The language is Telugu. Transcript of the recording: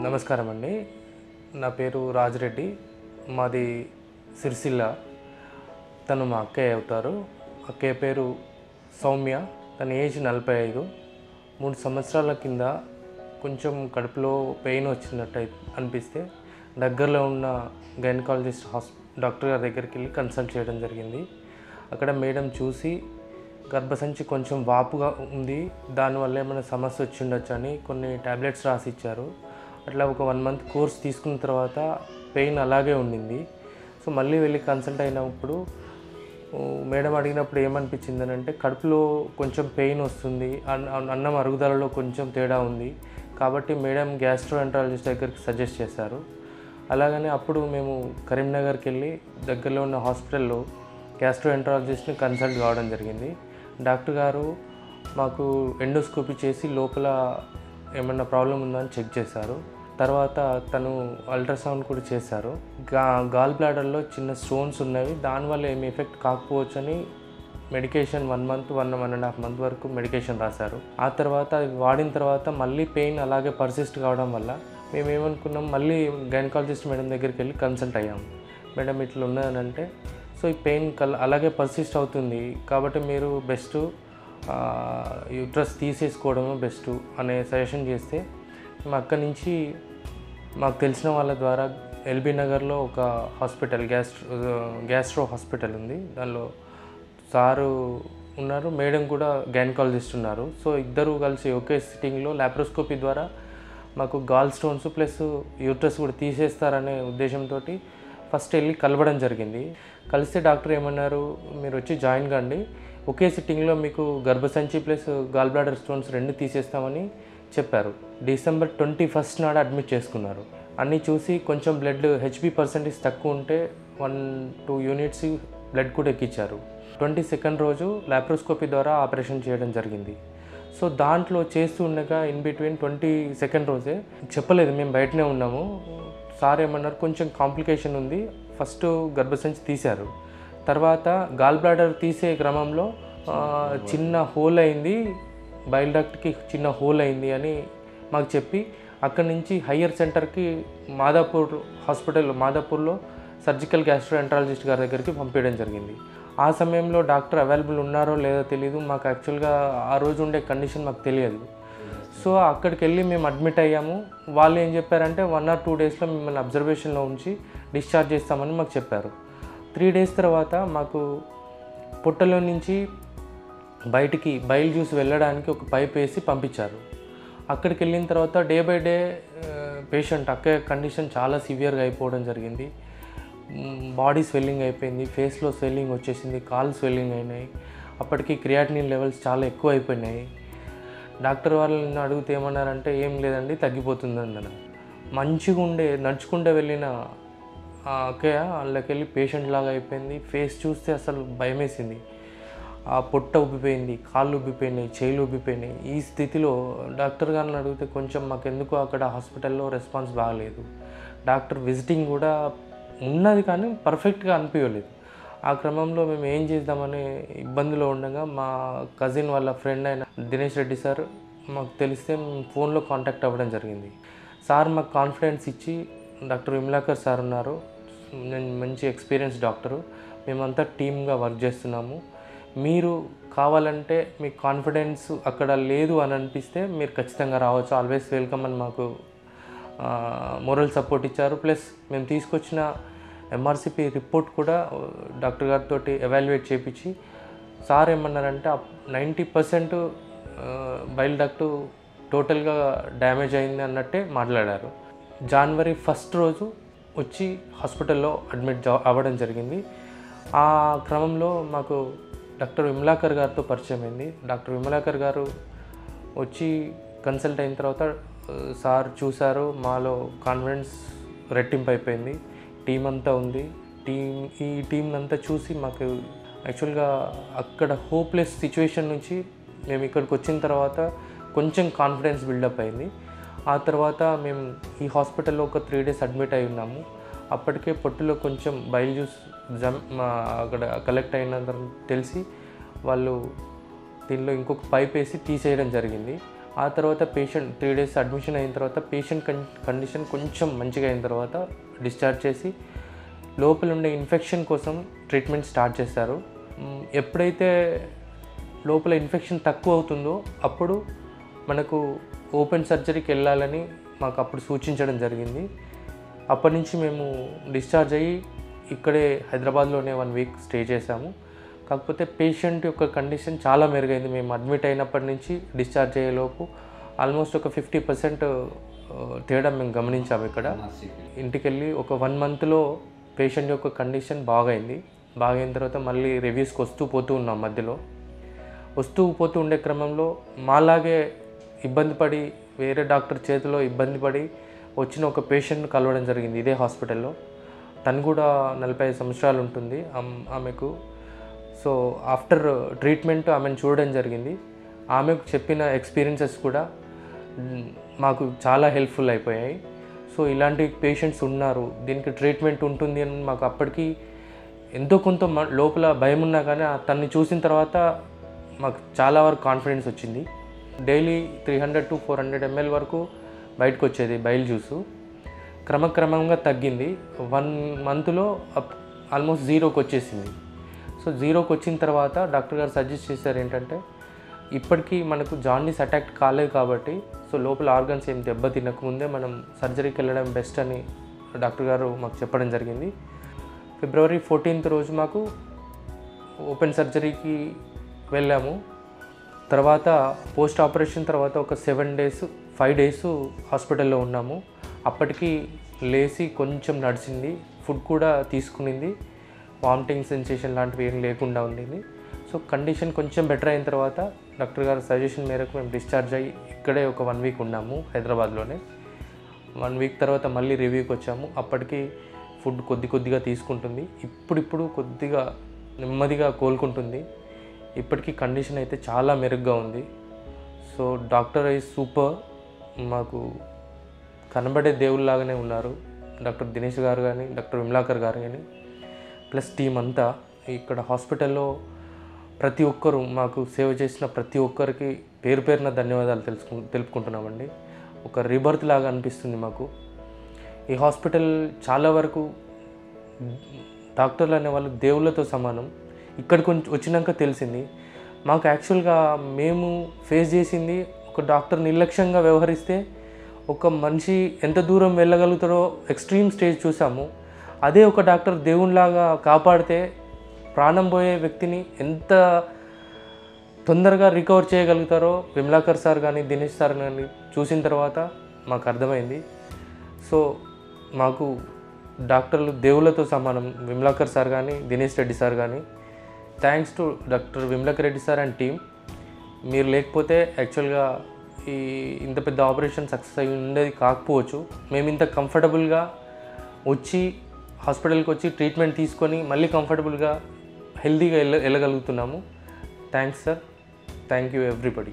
నమస్కారం అండి. నా పేరు రాజిరెడ్డి. మాది సిరిసిల్ల. తను మా అక్కయ్య అవుతారు. అక్కయ్య పేరు సౌమ్య. తన ఏజ్ 45. 3 సంవత్సరాల కింద కొంచెం కడుపులో పెయిన్ వచ్చినట్టు అనిపిస్తే దగ్గరలో ఉన్న గైనకాలజిస్ట్ డాక్టర్ గారి దగ్గరికి వెళ్ళి కన్సల్ట్ చేయడం జరిగింది. అక్కడ మేడం చూసి గర్భసంచి కొంచెం వాపుగా ఉంది, దానివల్ల ఏమైనా సమస్య వచ్చి ఉండొచ్చు అని కొన్ని టాబ్లెట్స్ రాసి ఇచ్చారు. అట్లా ఒక 1 మంత్ కోర్స్ తీసుకున్న తర్వాత పెయిన్ అలాగే ఉండింది. సో మళ్ళీ వెళ్ళి కన్సల్ట్ అయినప్పుడు మేడం అడిగినప్పుడు ఏమనిపించిందని అంటే కడుపులో కొంచెం పెయిన్ వస్తుంది, అన్నం అరుగుదలలో కొంచెం తేడా ఉంది కాబట్టి మేడం గ్యాస్ట్రోఎంటరాలజిస్ట్ దగ్గరికి సజెస్ట్ చేశారు. అలాగనే అప్పుడు మేము కరీంనగర్కి వెళ్ళి దగ్గరలో ఉన్న హాస్పిటల్లో గ్యాస్ట్రోఎంటరాలజిస్ట్ని కన్సల్ట్ కావడం జరిగింది. డాక్టర్ గారు మాకు ఎండోస్కోపీ చేసి లోపల ఏమన్నా ప్రాబ్లం ఉందా అని చెక్ చేశారు. తర్వాత తను అల్ట్రాసౌండ్ కూడా చేశారు. గాల్ బ్లాడర్లో చిన్న స్టోన్స్ ఉన్నవి, దానివల్ల ఏమి ఎఫెక్ట్ కాకపోవచ్చు అని మెడికేషన్ 1 మంత్ 1.5 మంత్ వరకు మెడికేషన్ రాశారు. ఆ తర్వాత అది వాడిన తర్వాత మళ్ళీ పెయిన్ అలాగే పర్సిస్ట్ కావడం వల్ల మేము ఏమనుకున్నాం, మళ్ళీ గైనకాలజిస్ట్ మేడం దగ్గరికి వెళ్ళి కన్సల్ట్ అయ్యాము. మేడం ఇట్లా ఉన్నదని అంటే, సో ఈ పెయిన్ అలాగే పర్సిస్ట్ అవుతుంది కాబట్టి మీరు బెస్ట్ యూట్రస్ తీసేసుకోవడము బెస్ట్ అనే సజెషన్ చేస్తే మేము అక్కడి నుంచి మాకు తెలిసిన వాళ్ళ ద్వారా ఎల్బీ నగర్లో ఒక హాస్పిటల్ గ్యాస్ట్రో హాస్పిటల్ ఉంది. దానిలో సారు ఉన్నారు, మేడం కూడా గైనకాలజిస్ట్ ఉన్నారు. సో ఇద్దరు కలిసి ఒకే సిట్టింగ్లో లాప్రోస్కోపీ ద్వారా మాకు గాల్ స్టోన్స్ ప్లస్ యూట్రస్ కూడా తీసేస్తారనే ఉద్దేశంతో ఫస్ట్ వెళ్ళి కలవడం జరిగింది. కలిస్తే డాక్టర్ ఏమన్నారు, మీరు వచ్చి జాయిన్ కండి, ఒకే సిట్టింగ్లో మీకు గర్భసంచి ప్లస్ గాల్ బ్లాడర్ స్టోన్స్ 2 తీసేస్తామని చెప్పారు. December 21 నాడు అడ్మిట్ చేసుకున్నారు. అన్నీ చూసి కొంచెం బ్లడ్ HB% తక్కువ ఉంటే 1-2 యూనిట్స్ బ్లడ్ కూడా ఎక్కించారు. 22nd రోజు లాప్రోస్కోపీ ద్వారా ఆపరేషన్ చేయడం జరిగింది. సో దాంట్లో చేస్తూ ఉండగా ఇన్ బిట్వీన్ 22nd రోజే చెప్పలేదు, మేము బయటనే ఉన్నాము. సార్ ఏమన్నారు, కొంచెం కాంప్లికేషన్ ఉంది, ఫస్ట్ గర్భసంచి తీశారు. తర్వాత గాల్ బ్లాడర్ తీసే క్రమంలో చిన్న హోల్ అయింది, బైల్ డక్ట్కి చిన్న హోల్ అయింది అని మాకు చెప్పి అక్కడి నుంచి హయ్యర్ సెంటర్కి మాదాపూర్లో సర్జికల్ గ్యాస్ట్రోఎంటరాలజిస్ట్ గారి దగ్గరికి పంపించడం జరిగింది. ఆ సమయంలో డాక్టర్ అవైలబుల్ ఉన్నారో లేదో తెలియదు, మాకు యాక్చువల్గా ఆ రోజు ఉండే కండిషన్ మాకు తెలియదు. సో అక్కడికి వెళ్ళి మేము అడ్మిట్ అయ్యాము. వాళ్ళు ఏం చెప్పారంటే 1 or 2 డేస్లో మిమ్మల్ని అబ్జర్వేషన్లో ఉంచి డిశ్చార్జ్ చేస్తామని మాకు చెప్పారు. 3 డేస్ తర్వాత మాకు పొట్టలో నుంచి బయటికి బైల్ జ్యూస్ వెళ్ళడానికి ఒక పైప్ వేసి పంపించారు. అక్కడికి వెళ్ళిన తర్వాత డే బై డే పేషెంట్ అక్క కండిషన్ చాలా సివియర్గా అయిపోవడం జరిగింది. బాడీ స్వెల్లింగ్ అయిపోయింది, ఫేస్లో స్వెల్లింగ్ వచ్చేసింది, కాళ్ళు స్వెల్లింగ్ అయినాయి. అప్పటికి క్రియాటినిన్ లెవెల్స్ చాలా ఎక్కువ అయిపోయినాయి. డాక్టర్ వాళ్ళని అడిగితే ఏమన్నారంటే, ఏం లేదండి తగ్గిపోతుంది అన్నారు. మంచిగా నడుచుకుంటూ వెళ్ళిన అక్కయ్య వాళ్ళకి వెళ్ళి పేషెంట్ లాగా అయిపోయింది. ఫేస్ చూస్తే అసలు భయమేసింది. ఆ పొట్ట ఉబ్బిపోయింది, కాళ్ళు ఉబ్బిపోయినాయి, చేయిలు ఉబ్బిపోయినాయి. ఈ స్థితిలో డాక్టర్ గారిని అడిగితే కొంచెం మాకెందుకు అక్కడ హాస్పిటల్లో రెస్పాన్స్ బాగలేదు, డాక్టర్ విజిటింగ్ కూడా ఉన్నది కానీ పర్ఫెక్ట్గా అనిపించలేదు. ఆ క్రమంలో మేము ఏం చేద్దామని ఇబ్బందిలో ఉండగా మా కజిన్ వాళ్ళ ఫ్రెండ్ అయిన దినేష్ రెడ్డి సార్ మాకు తెలిస్తే ఫోన్లో కాంటాక్ట్ అవ్వడం జరిగింది. సార్ మాకు కాన్ఫిడెన్స్ ఇచ్చి, డాక్టర్ విమలాకర్ సార్ ఉన్నారు, నేను మంచి ఎక్స్పీరియన్స్ డాక్టరు, మేమంతా టీమ్గా వర్క్ చేస్తున్నాము, మీరు కావాలంటే మీకు కాన్ఫిడెన్స్ అక్కడ లేదు అని అనిపిస్తే మీరు ఖచ్చితంగా రావచ్చు, ఆల్వేస్ వెల్కమ్ అని మాకు మోరల్ సపోర్ట్ ఇచ్చారు. ప్లస్ మేము తీసుకొచ్చిన MRCP రిపోర్ట్ కూడా డాక్టర్ గారితో ఎవాల్యుయేట్ చేయించి సార్ ఏమన్నారంటే 90% బైల్ డక్ట్ టోటల్గా డ్యామేజ్ అయింది అన్నట్టే మాట్లాడారు. January 1 రోజు వచ్చి హాస్పిటల్లో అడ్మిట్ అవ్వడం జరిగింది. ఆ క్రమంలో మాకు డాక్టర్ విమలాకర్ గారితో పరిచయం అయింది. డాక్టర్ విమలాకర్ గారు వచ్చి కన్సల్ట్ అయిన తర్వాత సార్ చూశారు, మాలో కాన్ఫిడెన్స్ రెట్టింపు అయిపోయింది. టీం అంతా ఉంది. ఈ టీం అంతా చూసి మాకు యాక్చువల్గా అక్కడ హోప్లెస్ సిచ్యువేషన్ నుంచి మేము ఇక్కడికి వచ్చిన తర్వాత కొంచెం కాన్ఫిడెన్స్ బిల్డప్ అయింది. ఆ తర్వాత మేము ఈ హాస్పిటల్లో ఒక 3 డేస్ అడ్మిట్ అయి ఉన్నాము. అప్పటికే పొట్టులో కొంచెం బైల్ జ్యూస్ అక్కడ కలెక్ట్ అయినంత తెలిసి వాళ్ళు దీనిలో ఇంకొక పైప్ వేసి తీసేయడం జరిగింది. ఆ తర్వాత పేషెంట్ 3 డేస్ అడ్మిషన్ అయిన తర్వాత పేషెంట్ కండిషన్ కొంచెం మంచిగా అయిన తర్వాత డిశ్చార్జ్ చేసి లోపల ఉండే ఇన్ఫెక్షన్ కోసం ట్రీట్మెంట్ స్టార్ట్ చేశారు. ఎప్పుడైతే లోపల ఇన్ఫెక్షన్ తక్కువ అవుతుందో అప్పుడు మనకు ఓపెన్ సర్జరీకి వెళ్ళాలని మాకు అప్పుడు సూచించడం జరిగింది. అప్పటి నుంచి మేము డిశ్చార్జ్ అయ్యి ఇక్కడే హైదరాబాద్లోనే 1 వీక్ స్టే చేశాము. కాకపోతే పేషెంట్ యొక్క కండిషన్ చాలా మెరుగైంది. మేము అడ్మిట్ అయినప్పటి నుంచి డిశ్చార్జ్ అయ్యేలోపు ఆల్మోస్ట్ ఒక 50% తేడా మేము గమనించాము. ఇక్కడ ఇంటికి వెళ్ళి ఒక 1 మంత్లో పేషెంట్ యొక్క కండిషన్ బాగైంది. బాగైన తర్వాత మళ్ళీ రివ్యూస్కి వస్తూ పోతూ ఉన్నాం. మధ్యలో వస్తూ పోతూ ఉండే క్రమంలో మాలాగే ఇబ్బంది పడి వేరే డాక్టర్ చేతిలో ఇబ్బంది పడి వచ్చిన ఒక పేషెంట్ని కలవడం జరిగింది ఇదే హాస్పిటల్లో. తను కూడా 45 సంవత్సరాలు ఉంటుంది ఆమెకు. సో ఆఫ్టర్ ట్రీట్మెంట్ ఆమెను చూడడం జరిగింది. ఆమెకు చెప్పిన ఎక్స్పీరియన్సెస్ కూడా మాకు చాలా హెల్ప్ఫుల్ అయిపోయాయి. సో ఇలాంటి పేషెంట్స్ ఉన్నారు, దీనికి ట్రీట్మెంట్ ఉంటుంది అని మాకు అప్పటికి ఎంతో కొంత లోపల భయం ఉన్నా కానీ తన్ని చూసిన తర్వాత మాకు చాలా వరకు కాన్ఫిడెన్స్ వచ్చింది. డైలీ 300 to 400 ml వరకు బయటకు వచ్చేది బయలు జ్యూసు. క్రమక్రమంగా తగ్గింది. 1 మంత్లో ఆల్మోస్ట్ 0కి వచ్చేసింది. సో 0కి వచ్చిన తర్వాత డాక్టర్ గారు సజెస్ట్ చేశారు ఏంటంటే, ఇప్పటికీ మనకు జాండీస్ అటాక్ కాలేదు కాబట్టి సో లోపల ఆర్గన్స్ ఏం దెబ్బ తినకముందే మనం సర్జరీకి వెళ్ళడం బెస్ట్ అని డాక్టర్ గారు మాకు చెప్పడం జరిగింది. ఫిబ్రవరి 14th రోజు మాకు ఓపెన్ సర్జరీకి వెళ్ళాము. తర్వాత పోస్ట్ ఆపరేషన్ తర్వాత ఒక 5 days హాస్పిటల్లో ఉన్నాము. అప్పటికి లేచి కొంచెం నడిచింది, ఫుడ్ కూడా తీసుకునింది, వామిటింగ్ సెన్సేషన్ లాంటివి ఏం లేకుండా ఉండింది. సో కండిషన్ కొంచెం బెటర్ అయిన తర్వాత డాక్టర్ గారి సజెషన్ మేరకు మేము డిశ్చార్జ్ అయ్యి ఇక్కడే ఒక 1 వీక్ ఉన్నాము హైదరాబాద్లోనే. 1 వీక్ తర్వాత మళ్ళీ రివ్యూకి వచ్చాము. అప్పటికి ఫుడ్ కొద్దిగా తీసుకుంటుంది. ఇప్పుడు కొద్దిగా నెమ్మదిగా కోలుకుంటుంది. ఇప్పటికీ కండిషన్ అయితే చాలా మెరుగ్గా ఉంది. So doctor is super. మాకు కనబడే దేవుళ్ళలాగానే ఉన్నారు డాక్టర్ దినేష్ గారు కానీ, డాక్టర్ విమలాకర్ గారు కానీ, ప్లస్ టీం అంతా. ఇక్కడ హాస్పిటల్లో ప్రతి ఒక్కరు మాకు సేవ చేసిన ప్రతి ఒక్కరికి పేరు పేరున ధన్యవాదాలు తెలుపుకుంటున్నామండి. ఒక రీబర్త్ లాగా అనిపిస్తుంది మాకు. ఈ హాస్పిటల్ చాలా వరకు డాక్టర్లు అనే వాళ్ళు దేవుళ్ళతో సమానం. ఇక్కడికి వచ్చినాక తెలిసింది మాకు. యాక్చువల్గా మేము ఫేస్ చేసింది ఒక డాక్టర్ నిర్లక్ష్యంగా వ్యవహరిస్తే ఒక మనిషి ఎంత దూరం వెళ్ళగలుగుతారో ఎక్స్ట్రీమ్ స్టేజ్ చూసాము. అదే ఒక డాక్టర్ దేవునిలాగా కాపాడితే ప్రాణం పోయే వ్యక్తిని ఎంత తొందరగా రికవర్ చేయగలుగుతారో విమలాకర్ సార్ కానీ దినేష్ సార్ కానీ చూసిన తర్వాత మాకు అర్థమైంది. సో మాకు డాక్టర్లు దేవుళ్ళతో సమానం. విమలాకర్ సార్ కానీ దినేష్ రెడ్డి సార్ కానీ. Thanks to doctor Vimalakar Reddy sir and team. మీరు లేకపోతే యాక్చువల్గా ఇంత పెద్ద ఆపరేషన్ సక్సెస్ అయ్యి ఉండేది కాకపోవచ్చు. మేము ఇంత కంఫర్టబుల్గా వచ్చి హాస్పిటల్కి వచ్చి ట్రీట్మెంట్ తీసుకొని మళ్ళీ కంఫర్టబుల్గా హెల్తీగా వెళ్ళగలుగుతున్నాము. Thanks sir. Thank you everybody.